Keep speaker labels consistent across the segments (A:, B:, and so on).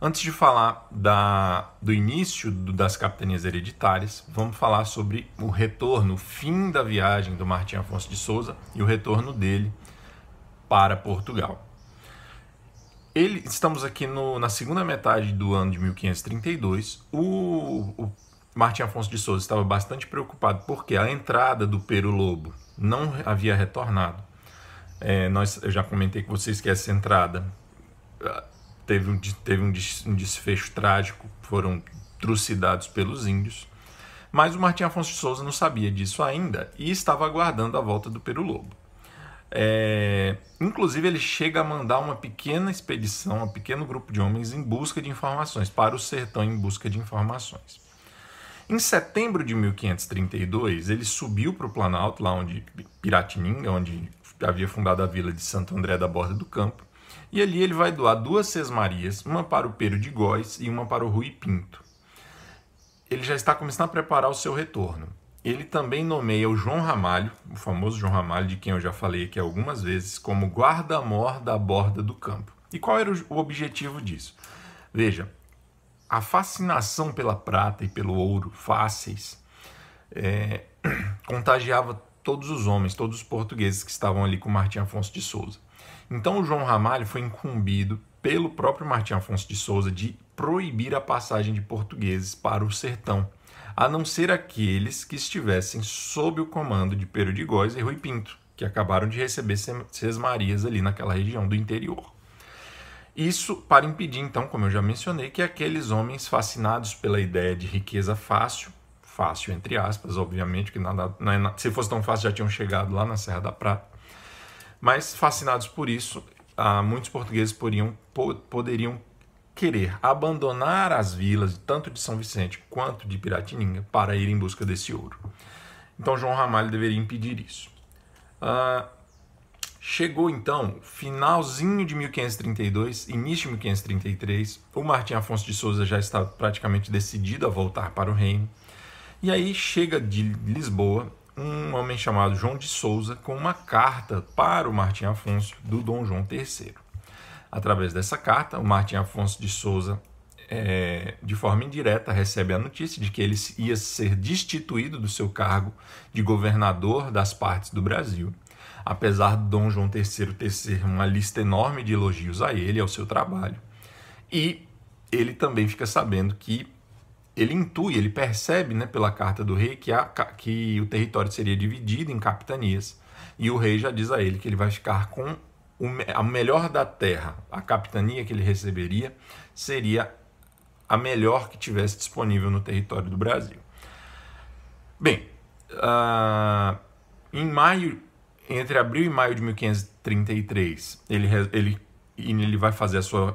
A: Antes de falar do início das capitanias hereditárias, vamos falar sobre o retorno, o fim da viagem do Martim Afonso de Souza e o retorno dele para Portugal. Estamos aqui na segunda metade do ano de 1532. O Martim Afonso de Souza estava bastante preocupado porque a entrada do Pero Lobo não havia retornado. Eu já comentei com vocês que essa entrada teve um desfecho trágico, foram trucidados pelos índios, mas o Martim Afonso de Souza não sabia disso ainda e estava aguardando a volta do Pero Lobo. Inclusive ele chega a mandar uma pequena expedição, um pequeno grupo de homens em busca de informações, para o sertão em busca de informações. Em setembro de 1532, ele subiu para o Planalto, lá onde Piratininga, onde havia fundado a vila de Santo André da Borda do Campo, e ali ele vai doar 2 sesmarias, uma para o Pero de Góis e uma para o Rui Pinto. Ele já está começando a preparar o seu retorno. Ele também nomeia o João Ramalho, o famoso João Ramalho, de quem eu já falei aqui algumas vezes, como guarda-mor da Borda do Campo. E qual era o objetivo disso? Veja, a fascinação pela prata e pelo ouro fáceis contagiava todos os homens, todos os portugueses que estavam ali com Martim Afonso de Souza. Então o João Ramalho foi incumbido pelo próprio Martim Afonso de Souza de proibir a passagem de portugueses para o sertão, a não ser aqueles que estivessem sob o comando de Pero de Góis e Rui Pinto, que acabaram de receber sesmarias ali naquela região do interior. Isso para impedir, então, como eu já mencionei, que aqueles homens fascinados pela ideia de riqueza fácil entre aspas, obviamente, que se fosse tão fácil já tinham chegado lá na Serra da Prata, mas fascinados por isso, muitos portugueses poderiam querer abandonar as vilas, tanto de São Vicente quanto de Piratininga, para ir em busca desse ouro. Então João Ramalho deveria impedir isso. Chegou então, finalzinho de 1532, início de 1533, o Martim Afonso de Souza já estava praticamente decidido a voltar para o reino, e aí chega de Lisboa um homem chamado João de Souza com uma carta para o Martim Afonso do Dom João III. Através dessa carta, o Martim Afonso de Souza, de forma indireta, recebe a notícia de que ele ia ser destituído do seu cargo de governador das partes do Brasil, apesar de Dom João III ter uma lista enorme de elogios a ele e ao seu trabalho. E ele também fica sabendo que ele percebe, pela carta do rei que o território seria dividido em capitanias, e o rei já diz a ele que ele vai ficar com a melhor da terra. A capitania que ele receberia seria a melhor que tivesse disponível no território do Brasil. Bem, entre abril e maio de 1533, ele vai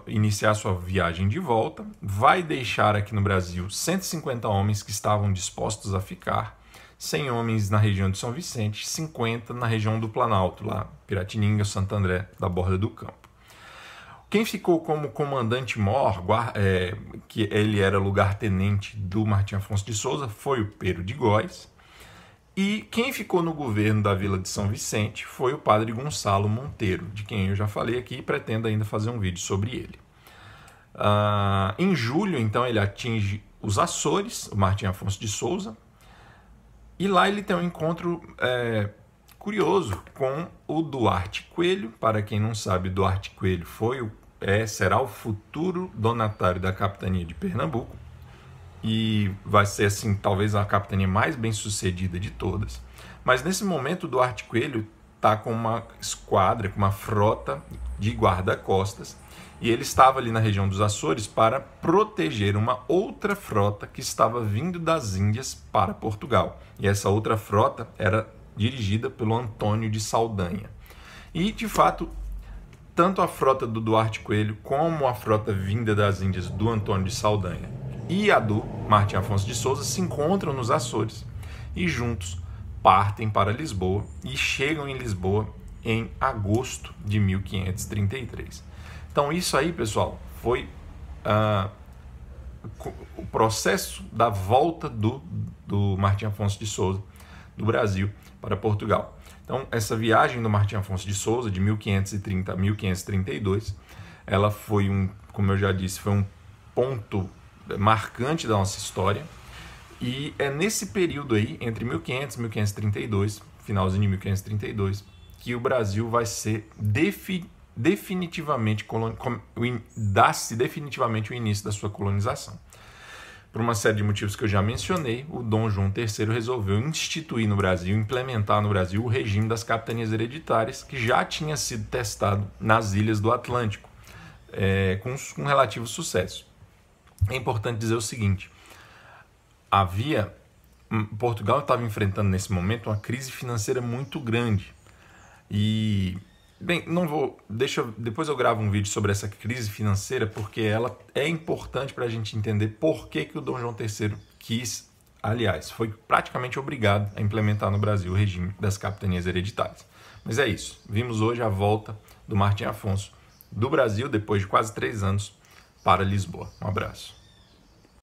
A: iniciar a sua viagem de volta, vai deixar aqui no Brasil 150 homens que estavam dispostos a ficar, 100 homens na região de São Vicente, 50 na região do Planalto, lá Piratininga, Santo André, da Borda do Campo. Quem ficou como comandante-mor, que ele era lugar-tenente do Martim Afonso de Souza, foi o Pero de Góis. E quem ficou no governo da Vila de São Vicente foi o padre Gonçalo Monteiro, de quem eu já falei aqui e pretendo ainda fazer um vídeo sobre ele. Em julho, então, ele atinge os Açores, o Martim Afonso de Souza, e lá ele tem um encontro curioso com o Duarte Coelho. Para quem não sabe, Duarte Coelho será o futuro donatário da capitania de Pernambuco, e vai ser, assim, talvez a capitania mais bem sucedida de todas. Mas nesse momento o Duarte Coelho está com uma esquadra, com uma frota de guarda-costas, e ele estava ali na região dos Açores para proteger uma outra frota que estava vindo das Índias para Portugal. E essa outra frota era dirigida pelo Antônio de Saldanha. E, de fato, tanto a frota do Duarte Coelho como a frota vinda das Índias do Antônio de Saldanha e a do Martim Afonso de Souza se encontram nos Açores e juntos partem para Lisboa e chegam em Lisboa em agosto de 1533. Então isso aí, pessoal, foi o processo da volta do Martim Afonso de Souza do Brasil para Portugal. Então essa viagem do Martim Afonso de Souza de 1530 a 1532, ela foi como eu já disse, foi ponto marcante da nossa história. E é nesse período aí, entre 1500 e 1532, finalzinho de 1532, que o Brasil vai ser definitivamente dá-se definitivamente o início da sua colonização. Por uma série de motivos que eu já mencionei, o Dom João III resolveu instituir no Brasil, implementar no Brasil o regime das capitanias hereditárias, que já tinha sido testado nas ilhas do Atlântico, com relativo sucesso. É importante dizer o seguinte: Portugal estava enfrentando nesse momento uma crise financeira muito grande. E, bem, depois eu gravo um vídeo sobre essa crise financeira, porque ela é importante para a gente entender por que o Dom João III quis, aliás, foi praticamente obrigado a implementar no Brasil o regime das capitanias hereditárias. Mas é isso, vimos hoje a volta do Martim Afonso do Brasil, depois de quase 3 anos, para Lisboa. Um abraço.